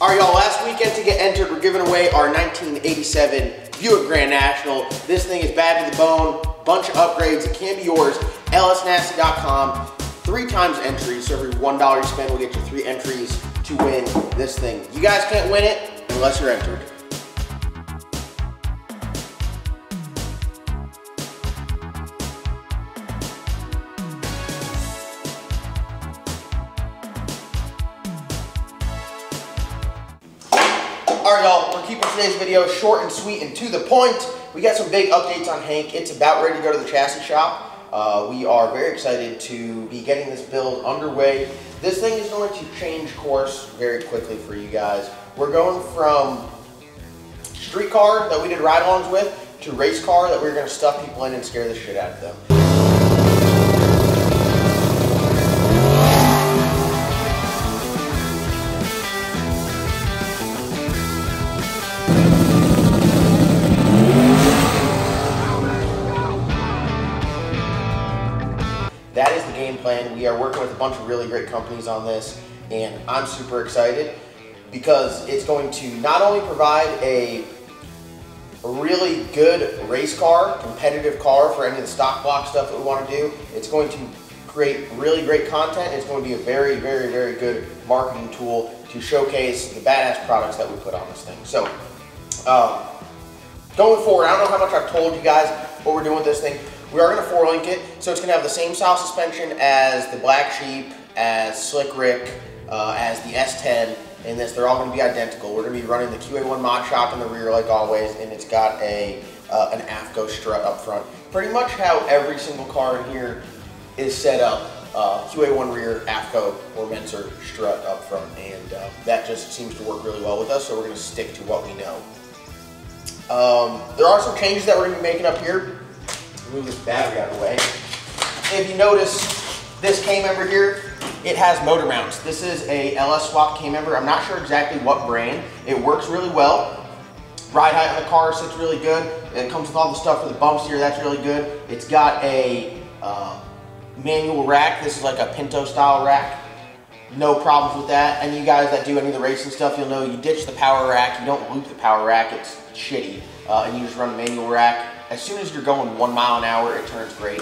All right, y'all, last weekend to get entered, we're giving away our 1987 Buick Grand National. This thing is bad to the bone, bunch of upgrades. It can be yours. lsnasty.com, 3 times entries, so every $1 you spend will get you 3 entries to win this thing. You guys can't win it unless you're entered. All right, y'all, we're keeping today's video short and sweet and to the point. We got some big updates on Hank. It's about ready to go to the chassis shop. We are very excited to be getting this build underway. This thing is going to change course very quickly for you guys. We're going from street car that we did ride-alongs with to race car that we're going to stuff people in and scare the shit out of them. That is the game plan. We are working with a bunch of really great companies on this, and I'm super excited because it's going to not only provide a really good race car, competitive car for any of the stock block stuff that we want to do. It's going to create really great content. It's going to be a very, very, very good marketing tool to showcase the badass products that we put on this thing. So, going forward, I don't know how much I've told you guys what we're doing with this thing. We are going to 4-link it, so it's going to have the same style suspension as the Black Sheep, as Slick Rick, as the S10 in this. They're all going to be identical. We're going to be running the QA1 mod shop in the rear like always, and it's got an AFCO strut up front. Pretty much how every single car in here is set up. QA1 rear, AFCO or Menser strut up front, and that just seems to work really well with us, so we're going to stick to what we know. There are some changes that we're going to be making up here. Move this battery out of the way. If you notice, this K-member here, it has motor mounts. This is a LS swap K-member. I'm not sure exactly what brand. It works really well. Ride height on the car sits really good. It comes with all the stuff for the bumps here. That's really good. It's got a manual rack. This is like a Pinto style rack. No problems with that. And you guys that do any of the racing stuff, you'll know you ditch the power rack. You don't loop the power rack. It's shitty. And you just run a manual rack. As soon as you're going 1 mile an hour, it turns great.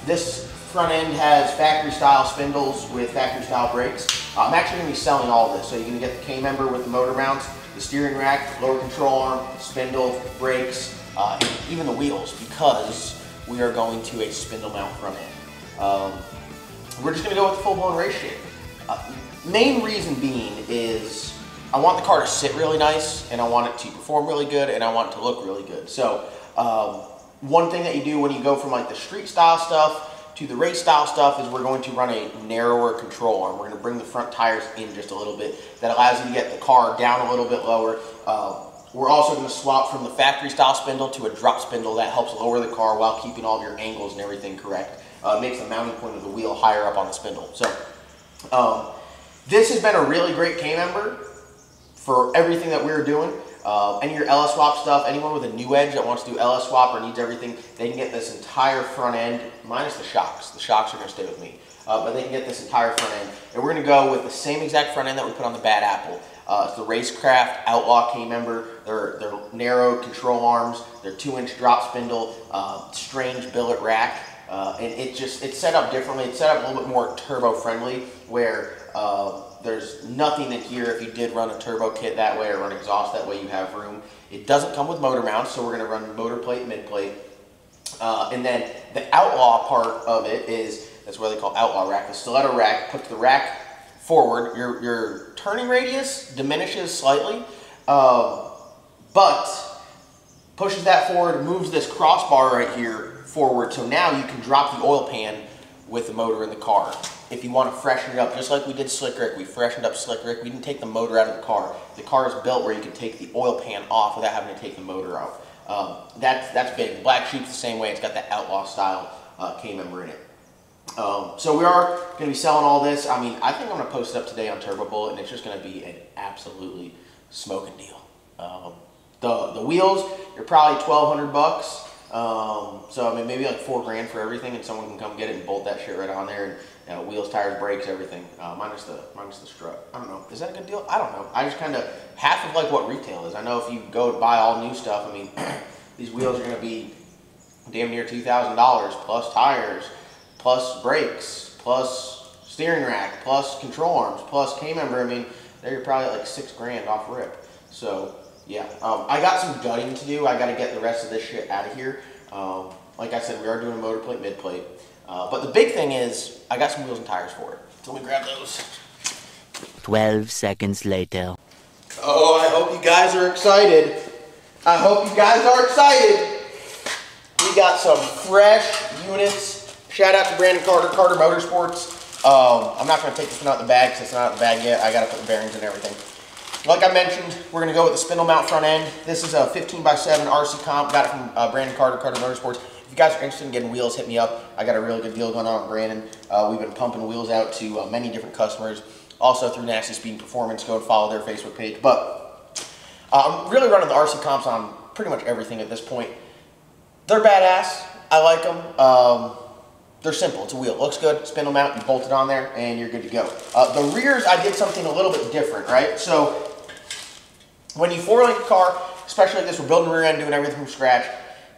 This front end has factory style spindles with factory style brakes. I'm actually going to be selling all of this. So you're going to get the K-member with the motor mounts, the steering rack, lower control arm, spindle, brakes, and even the wheels, because we are going to a spindle mount front end. We're just going to go with the full-blown race shape. Main reason being is I want the car to sit really nice, and I want it to perform really good, and I want it to look really good. So one thing that you do when you go from like the street style stuff to the race style stuff is we're going to run a narrower control arm. We're going to bring the front tires in just a little bit. That allows you to get the car down a little bit lower. We're also going to swap from the factory style spindle to a drop spindle that helps lower the car while keeping all of your angles and everything correct. Makes the mounting point of the wheel higher up on the spindle. So this has been a really great K-member for everything that we're doing. Any of your LS swap stuff, anyone with a new edge that wants to do LS swap or needs everything, they can get this entire front end, minus the shocks. The shocks are going to stay with me. But they can get this entire front end. And we're going to go with the same exact front end that we put on the Bad Apple. It's the Racecraft Outlaw K-member. They're narrow control arms. They're 2-inch drop spindle, strange billet rack. And it's set up differently. It's set up a little bit more turbo friendly, where there's nothing in here. If you did run a turbo kit that way or run exhaust that way, you have room. It doesn't come with motor mounts, so we're going to run motor plate, mid plate. And then the Outlaw part of it that's what they call Outlaw rack, the stiletto rack. Put the rack forward. Your turning radius diminishes slightly, but pushes that forward, moves this crossbar right here forward, so now you can drop the oil pan with the motor in the car. If you want to freshen it up, just like we did Slick Rick, we freshened up Slick Rick. We didn't take the motor out of the car. The car is built where you can take the oil pan off without having to take the motor out. That's big. The Black Sheep's the same way. It's got that Outlaw style K-member in it. So we are going to be selling all this. I mean, I think I'm going to post it up today on Turbo Bullet, and it's just going to be an absolutely smoking deal. The wheels, you're probably $1,200. So I mean, maybe like $4 grand for everything, and someone can come get it and bolt that shit right on there. And you know, wheels, tires, brakes, everything, minus the strut. I don't know. Is that a good deal? I don't know. I just kind of half of like what retail is. I know if you go to buy all new stuff, I mean, these wheels are going to be damn near $2,000 plus tires, plus brakes, plus steering rack, plus control arms, plus K-member. I mean, they're probably like $6 grand off rip. So yeah, I got some gutting to do. I got to get the rest of this shit out of here. Like I said, we are doing a motor plate, mid plate. But the big thing is, I got some wheels and tires for it. So let me grab those. 12 seconds later. Oh, I hope you guys are excited. I hope you guys are excited. We got some fresh units. Shout out to Brandon Carter, Carter Motorsports. I'm not going to take this one out of the bag because it's not out of the bag yet. I got to put the bearings and everything. Like I mentioned, we're going to go with the spindle mount front end. This is a 15x7 RC comp. Got it from Brandon Carter, Carter Motorsports. If you guys are interested in getting wheels, hit me up. I got a really good deal going on with Brandon. We've been pumping wheels out to many different customers. Also through Nasty Speed and Performance. Go and follow their Facebook page. But I'm really running the RC comps on pretty much everything at this point. They're badass. I like them. They're simple. It's a wheel. It looks good. Spindle mount. You bolt it on there, and you're good to go. The rears, I did something a little bit different, right? So when you four-link a car, especially like this, we're building rear end, doing everything from scratch.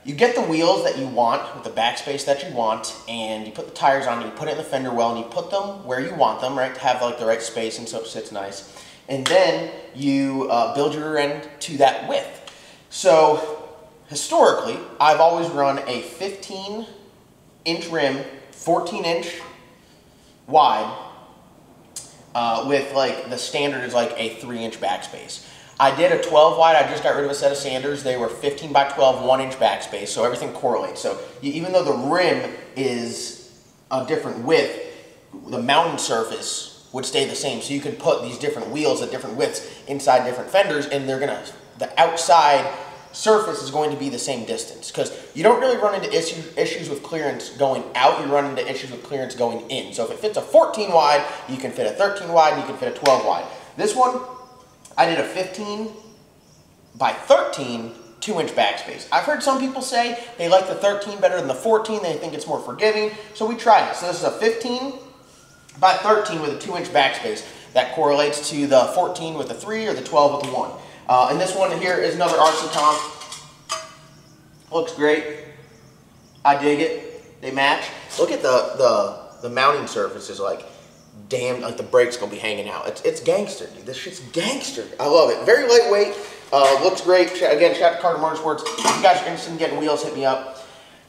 You get the wheels that you want with the backspace that you want, and you put the tires on, and you put it in the fender well, and you put them where you want them, right, to have like the right spacing so it sits nice. And then you build your rear end to that width. So historically, I've always run a 15-inch rim, 14-inch wide, with like the standard is like a 3-inch backspace. I did a 12 wide. I just got rid of a set of Sanders. They were 15 by 12, 1-inch backspace, so everything correlates. So even though the rim is a different width, the mounting surface would stay the same. So you can put these different wheels at different widths inside different fenders, and the outside surface is going to be the same distance, because you don't really run into issues with clearance going out. You run into issues with clearance going in. So if it fits a 14 wide, you can fit a 13 wide, and you can fit a 12 wide. This one, I did a 15 by 13 2-inch backspace. I've heard some people say they like the 13 better than the 14. They think it's more forgiving. So we tried it. So this is a 15 by 13 with a 2-inch backspace. That correlates to the 14 with the 3 or the 12 with the 1. And this one here is another RC comp. Looks great. I dig it. They match. Look at the mounting surface is like, damn, like the brake's gonna be hanging out. It's gangster, dude. This shit's gangster. I love it. Very lightweight. Looks great. Again, shout out to Carter Motorsports. If you guys are interested in getting wheels, hit me up.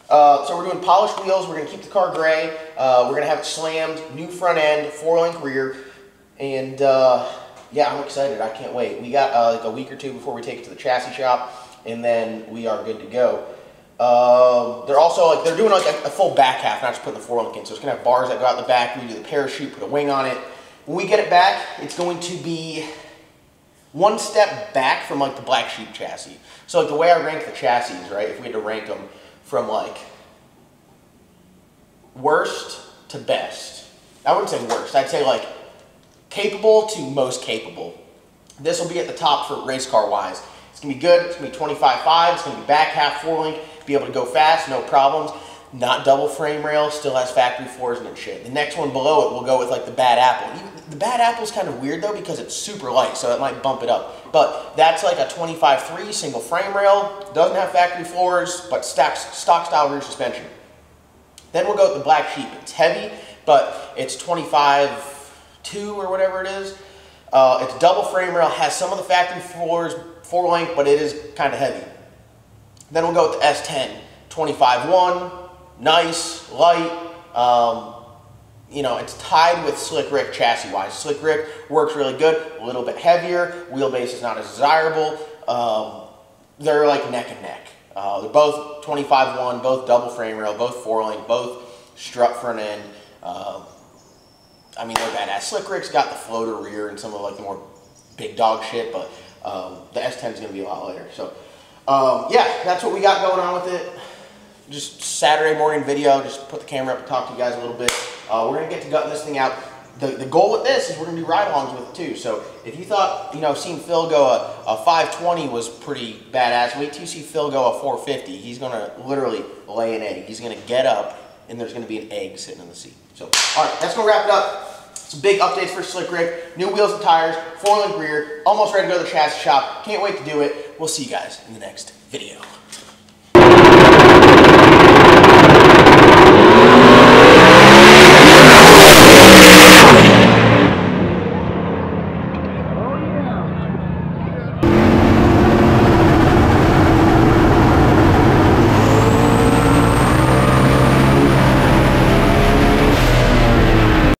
So we're doing polished wheels. We're gonna keep the car gray. We're gonna have it slammed, new front end, 4-link rear, and yeah, I'm excited. I can't wait. We got like a week or two before we take it to the chassis shop, and then we are good to go. They're also like, they're doing like a full back half, not just putting the 4-link in. So it's gonna have bars that go out the back, redo the parachute, put a wing on it. When we get it back, it's going to be one step back from like the Black Sheep chassis. So like the way I rank the chassis, right, if we had to rank them from like worst to best, I wouldn't say worst, I'd say like capable to most capable. This will be at the top for race car wise. It's gonna be good. It's gonna be 25.5. It's gonna be back half 4-link. Be able to go fast, no problems. Not double frame rail. Still has factory floors and shit. The next one below it will go with like the Bad Apple. The Bad Apple's kind of weird though because it's super light, so it might bump it up. But that's like a 25.3 single frame rail. Doesn't have factory floors, but stock style rear suspension. Then we'll go with the Black Sheep. It's heavy, but it's 25.2 or whatever it is. It's double frame rail, has some of the factory floors, 4-link, but it is kind of heavy. Then we'll go with the S10, 25.1, nice, light. You know, it's tied with Slick Rick chassis-wise. Slick Rick works really good, a little bit heavier, wheelbase is not as desirable. They're like neck and neck. They're both 25.1, both double frame rail, both 4-link, both strut front end. I mean, they're badass. Slick Rick's got the floater rear and some of like the more big dog shit, but the S10 is going to be a lot lighter. So, yeah, that's what we got going on with it. Just Saturday morning video. Just put the camera up and talk to you guys a little bit. We're going to get to gutting this thing out. The goal with this is we're going to do ride-alongs with it too. So if you thought, seeing Phil go a 520 was pretty badass, wait till you see Phil go a 450. He's going to literally lay an egg. He's going to get up, and there's going to be an egg sitting in the seat. So, all right, that's going to wrap it up. Some big updates for Slick Rick. New wheels and tires, 4-link rear, almost ready to go to the chassis shop. Can't wait to do it. We'll see you guys in the next video.